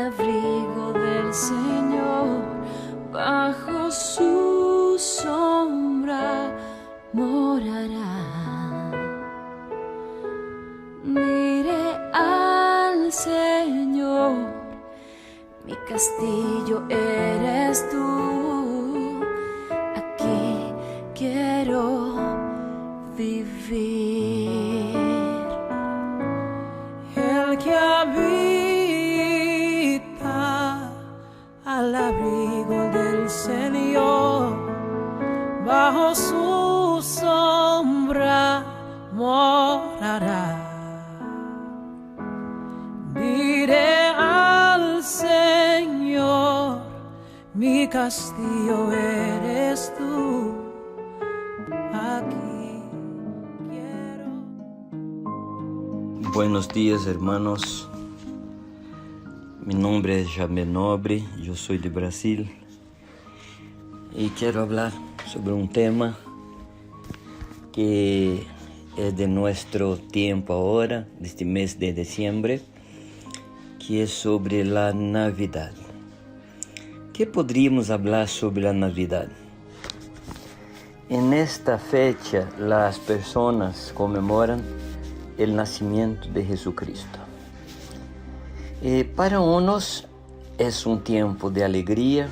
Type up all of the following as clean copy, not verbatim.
abrigo del Señor, bajo su sombra morará. Diré al Señor, mi castillo eres tú, aquí quiero vivir. El que habita al abrigo del Señor, bajo su sombra morará. Diré al Señor, mi castillo eres tú, aquí quiero. Buenos días, hermanos. Mi nombre es Jamé Nobre, yo soy de Brasil y quiero hablar sobre un tema que es de nuestro tiempo ahora, de este mes de diciembre, que es sobre la Navidad. ¿Qué podríamos hablar sobre la Navidad? En esta fecha las personas conmemoran el nacimiento de Jesucristo. Para unos es un tiempo de alegría,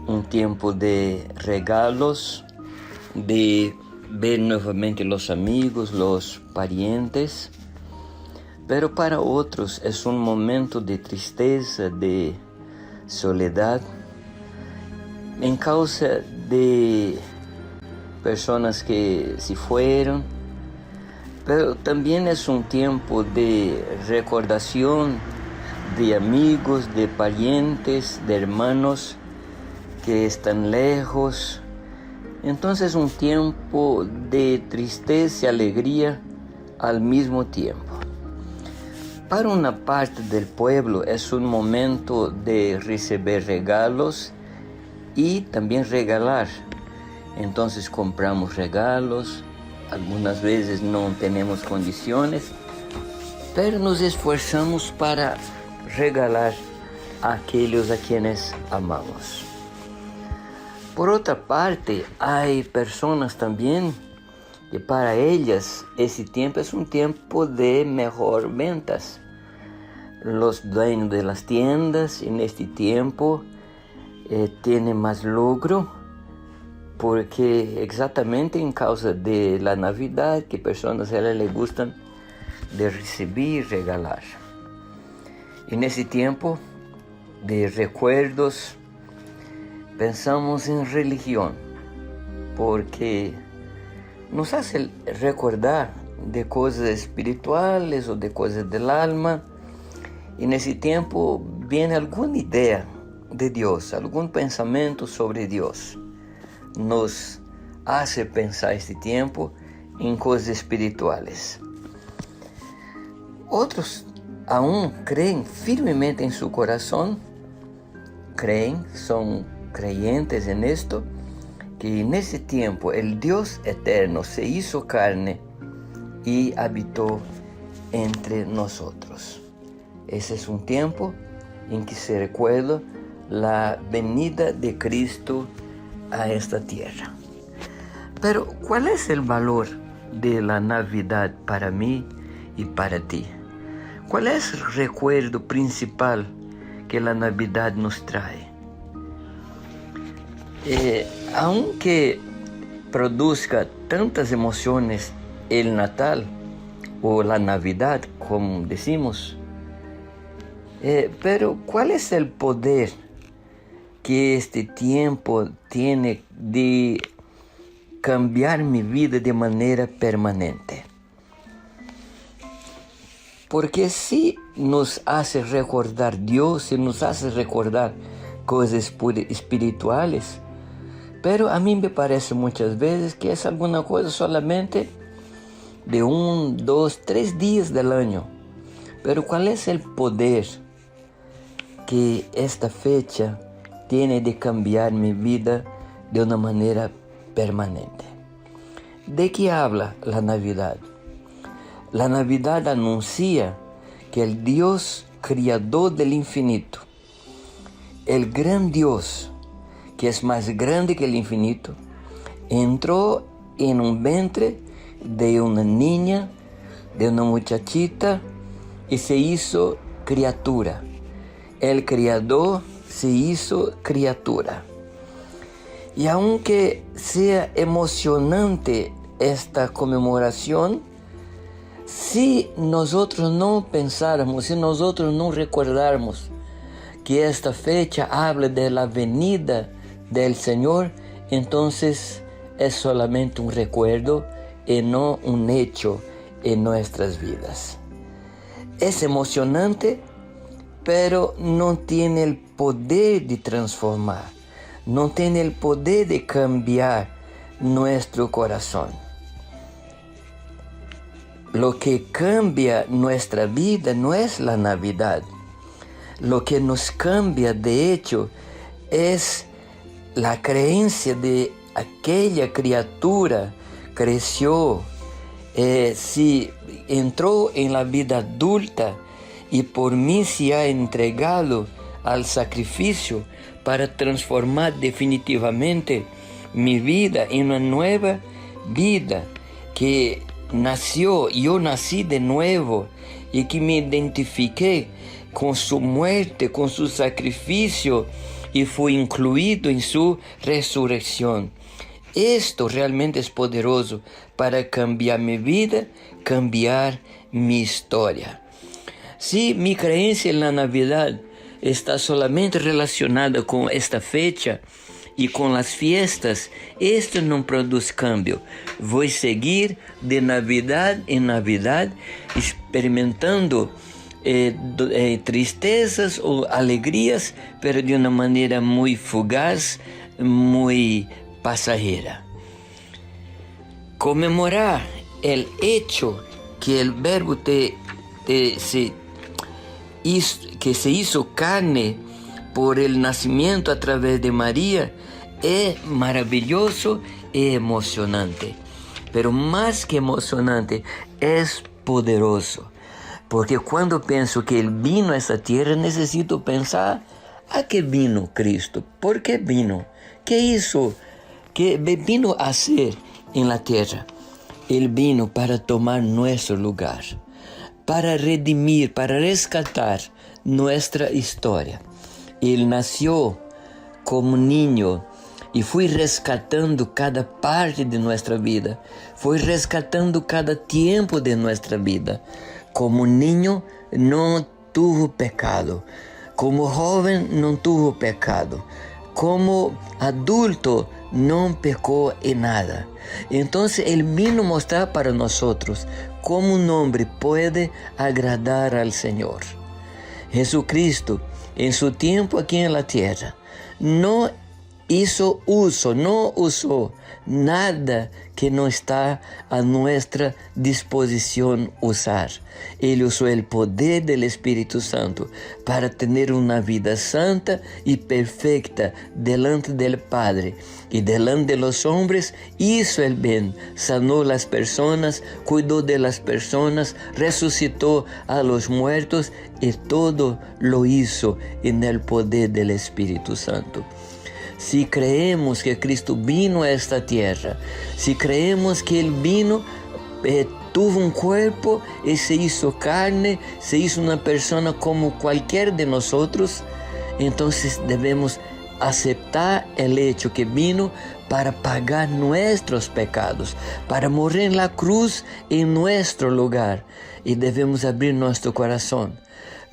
un tiempo de regalos, de ver nuevamente los amigos, los parientes, pero para otros es un momento de tristeza, de soledad, en causa de personas que se fueron, pero también es un tiempo de recordación de amigos, de parientes, de hermanos que están lejos. Entonces un tiempo de tristeza y alegría al mismo tiempo. Para una parte del pueblo es un momento de recibir regalos y también regalar. Entonces compramos regalos, algunas veces no tenemos condiciones, pero nos esforzamos para regalar a aquellos a quienes amamos. Por otra parte, hay personas también que para ellas ese tiempo es un tiempo de mejor ventas. Los dueños de las tiendas en este tiempo tienen más logro, porque exactamente en causa de la Navidad que personas a ellas les gustan de recibir y regalar. En ese tiempo de recuerdos pensamos en religión, porque nos hace recordar de cosas espirituales o de cosas del alma. Y en ese tiempo viene alguna idea de Dios, algún pensamiento sobre Dios. Nos hace pensar este tiempo en cosas espirituales. Otros aún creen firmemente en su corazón, son creyentes en esto, que en ese tiempo el Dios eterno se hizo carne y habitó entre nosotros. Ese es un tiempo en que se recuerda la venida de Cristo a esta tierra. Pero, ¿cuál es el valor de la Navidad para mí y para ti? ¿Cuál es el recuerdo principal que la Navidad nos trae? Aunque produzca tantas emociones el Natal o la Navidad, como decimos, pero ¿cuál es el poder que este tiempo tiene de cambiar mi vida de manera permanente? Porque si nos hace recordar Dios, si nos hace recordar cosas espirituales, pero a mí me parece muchas veces que es alguna cosa solamente de 1, 2, 3 días del año. Pero ¿cuál es el poder que esta fecha tiene de cambiar mi vida de una manera permanente? ¿De qué habla la Navidad? La Navidad anuncia que el Dios Criador del infinito, el gran Dios, que es más grande que el infinito, entró en un vientre de una niña, de una muchachita, y se hizo criatura. El Creador se hizo criatura. Y aunque sea emocionante esta conmemoración, si nosotros no pensáramos, si nosotros no recordáramos que esta fecha habla de la venida del Señor, entonces es solamente un recuerdo y no un hecho en nuestras vidas. Es emocionante, pero no tiene el poder de transformar, no tiene el poder de cambiar nuestro corazón. Lo que cambia nuestra vida no es la Navidad. Lo que nos cambia, de hecho, es la creencia de aquella criatura creció, si entró en la vida adulta y por mí se ha entregado al sacrificio para transformar definitivamente mi vida en una nueva vida que nació, yo nací de nuevo y que me identifiqué con su muerte, con su sacrificio y fui incluido en su resurrección. Esto realmente es poderoso para cambiar mi vida, cambiar mi historia. Si mi creencia en la Navidad está solamente relacionada con esta fecha y con las fiestas, esto no produce cambio. Voy a seguir de Navidad en Navidad experimentando tristezas o alegrías, pero de una manera muy fugaz, muy pasajera. Conmemorar el hecho que el Verbo que se hizo carne por el nacimiento a través de María es maravilloso y emocionante. Pero más que emocionante, es poderoso. Porque cuando pienso que Él vino a esta tierra, necesito pensar: ¿a qué vino Cristo? ¿Por qué vino? ¿Qué hizo? ¿Qué vino a hacer en la tierra? Él vino para tomar nuestro lugar, para redimir, para rescatar nuestra historia. Él nació como niño y fue rescatando cada parte de nuestra vida, fue rescatando cada tiempo de nuestra vida. Como niño no tuvo pecado, como joven no tuvo pecado, como adulto no pecó en nada. Entonces Él vino a mostrar para nosotros cómo un hombre puede agradar al Señor. Jesucristo, en su tiempo aquí en la tierra, no usó nada que no está a nuestra disposición usar. Él usó el poder del Espíritu Santo para tener una vida santa y perfecta delante del Padre y delante de los hombres. Hizo el bien, sanó las personas, cuidó de las personas, resucitó a los muertos y todo lo hizo en el poder del Espíritu Santo. Si creemos que Cristo vino a esta tierra, si creemos que Él vino, tuvo un cuerpo y se hizo carne, se hizo una persona como cualquier de nosotros, entonces debemos aceptar el hecho que vino para pagar nuestros pecados, para morir en la cruz en nuestro lugar, y debemos abrir nuestro corazón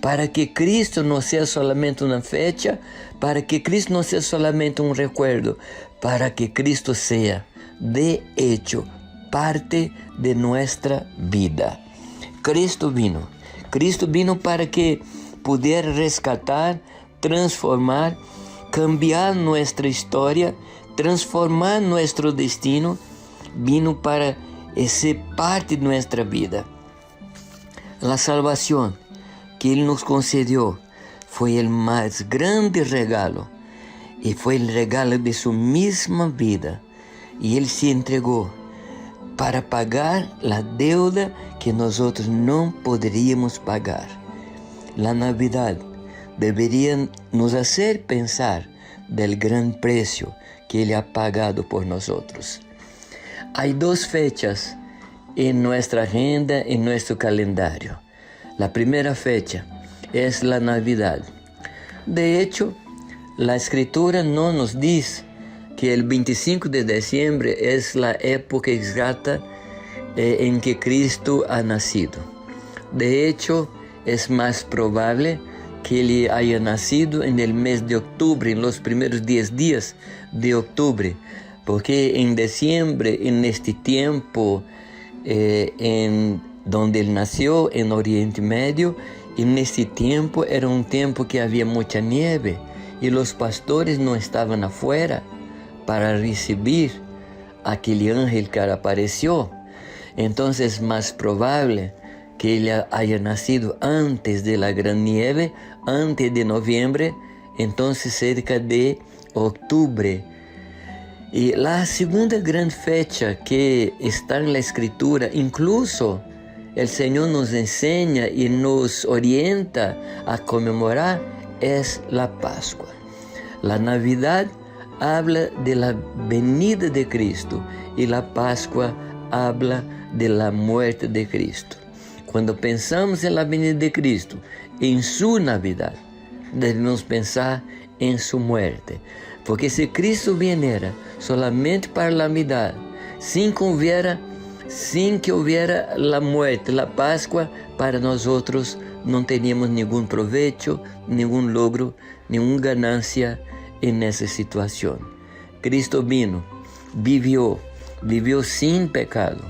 para que Cristo no sea solamente una fecha, para que Cristo no sea solamente un recuerdo, para que Cristo sea, de hecho, parte de nuestra vida. Cristo vino para que pudiera rescatar, transformar, cambiar nuestra historia, transformar nuestro destino. Vino para ser parte de nuestra vida. La salvación que Él nos concedió fue el más grande regalo, y fue el regalo de su misma vida, y Él se entregó para pagar la deuda que nosotros no podríamos pagar. la Navidad debería nos hacer pensar del gran precio que Él ha pagado por nosotros. Hay dos fechas en nuestra agenda, en nuestro calendario. La primera fecha es la Navidad. De hecho, la Escritura no nos dice que el 25 de diciembre es la época exacta en que Cristo ha nacido. De hecho, es más probable que Él haya nacido en el mes de octubre, en los primeros 10 días de octubre, porque en diciembre, en este tiempo en donde Él nació, en Oriente Medio, en este tiempo era un tiempo que había mucha nieve y los pastores no estaban afuera para recibir a aquel ángel que apareció. Entonces es más probable que Él haya nacido antes de la gran nieve, antes de noviembre, entonces cerca de octubre. Y la segunda gran fecha que está en la Escritura, incluso el Señor nos enseña y nos orienta a conmemorar, es la Pascua. La Navidad habla de la venida de Cristo y la Pascua habla de la muerte de Cristo. Cuando pensamos en la venida de Cristo, en su Navidad, debemos pensar en su muerte. Porque si Cristo viniera solamente para la Navidad, sin que hubiera la muerte, la Pascua, para nosotros no teníamos ningún provecho, ningún logro, ninguna ganancia en esa situación. Cristo vino, vivió sin pecado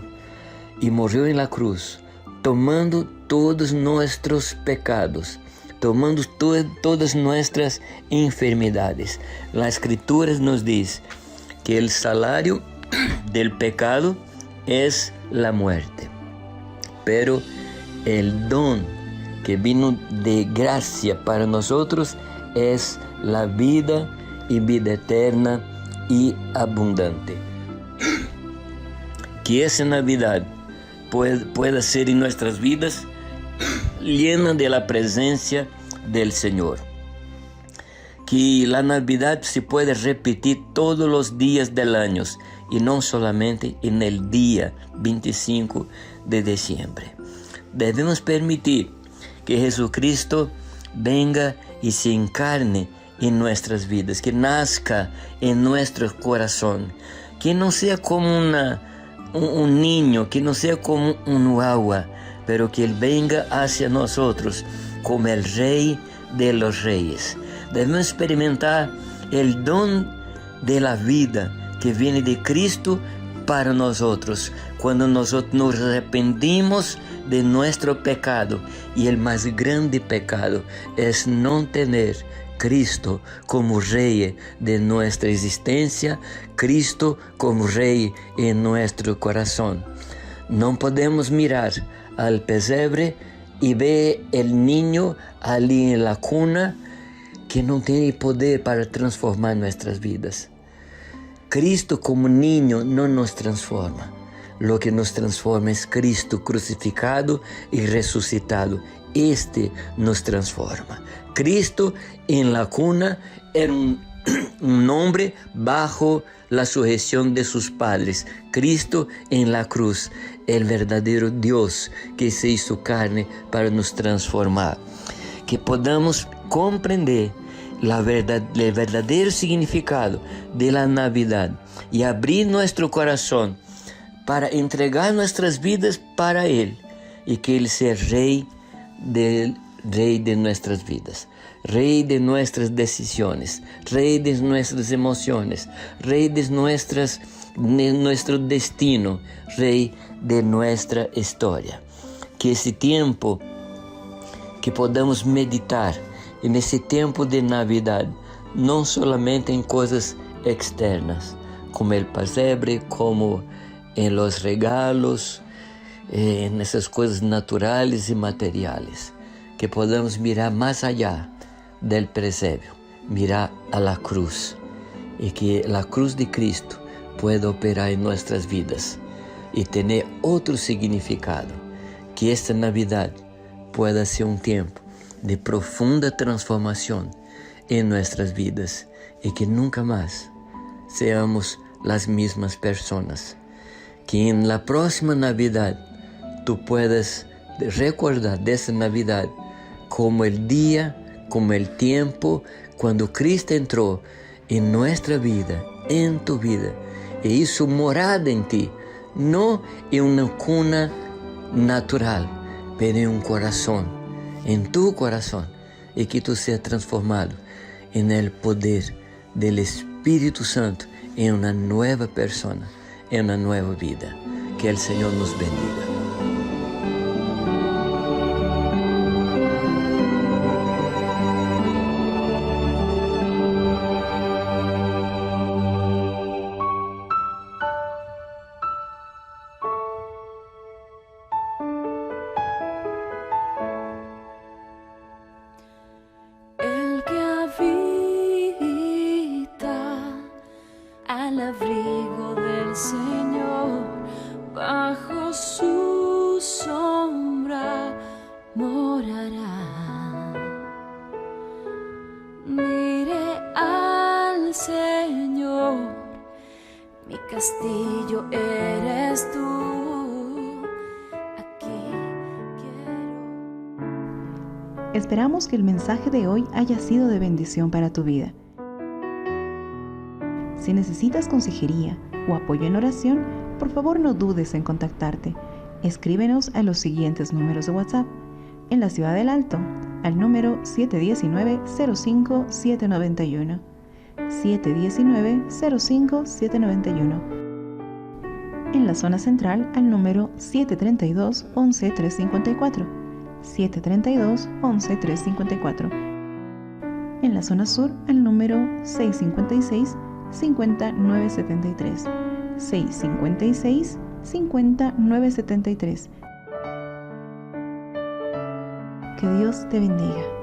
y murió en la cruz, tomando todos nuestros pecados, tomando todas nuestras enfermedades. La Escritura nos dice que el salario del pecado es la muerte, pero el don que vino de gracia para nosotros es la vida y vida eterna y abundante. Que esa Navidad pueda ser en nuestras vidas llena de la presencia del Señor. Que la Navidad se pueda repetir todos los días del año y no solamente en el día 25 de diciembre. Debemos permitir que Jesucristo venga y se encarne en nuestras vidas, que nazca en nuestro corazón, que no sea como un niño, que no sea como un guagua, pero que Él venga hacia nosotros como el Rey de los Reyes. Debemos experimentar el don de la vida que viene de Cristo para nosotros, cuando nosotros nos arrepentimos de nuestro pecado. Y el más grande pecado es no tener Cristo como Rey de nuestra existencia, Cristo como Rey en nuestro corazón. No podemos mirar al pesebre y ver el niño allí en la cuna que no tiene poder para transformar nuestras vidas. Cristo como niño no nos transforma. Lo que nos transforma es Cristo crucificado y resucitado. Este nos transforma. Cristo en la cuna era un hombre bajo la sujeción de sus padres. Cristo en la cruz, el verdadero Dios que se hizo carne para nos transformar. Que podamos comprender el verdadero significado de la Navidad y abrir nuestro corazón para entregar nuestras vidas para Él y que Él sea Rey de nuestras vidas, Rey de nuestras decisiones, Rey de nuestras emociones, Rey de nuestro destino, Rey de nuestra historia. Que ese tiempo que podamos meditar en ese tiempo de Navidad, no solamente en cosas externas, como el pesebre, como en los regalos, en esas cosas naturales y materiales, que podamos mirar más allá del pesebre, mirar a la cruz, y que la cruz de Cristo pueda operar en nuestras vidas y tener otro significado. Que esta Navidad pueda ser un tiempo de profunda transformación en nuestras vidas y que nunca más seamos las mismas personas. Que en la próxima Navidad tú puedas recordar de esa Navidad como el día, como el tiempo cuando Cristo entró en nuestra vida, en tu vida, e hizo morada en ti, no en una cuna natural, pero en un corazón, en tu corazón, y que tú seas transformado en el poder del Espíritu Santo, en una nueva persona, en una nueva vida. Que el Señor nos bendiga. El que habita al abrigo del Señor, bajo su sombra morará. Diré al Señor, mi castillo eres tú, aquí quiero. Esperamos que el mensaje de hoy haya sido de bendición para tu vida. Si necesitas consejería o apoyo en oración, por favor no dudes en contactarte. Escríbenos a los siguientes números de WhatsApp. En la Ciudad del Alto, al número 719-05-791. 719-05-791. En la zona central, al número 732-11-354. 732-11-354. En la zona sur, al número 656-50-973. 656-50-973. Que Dios te bendiga.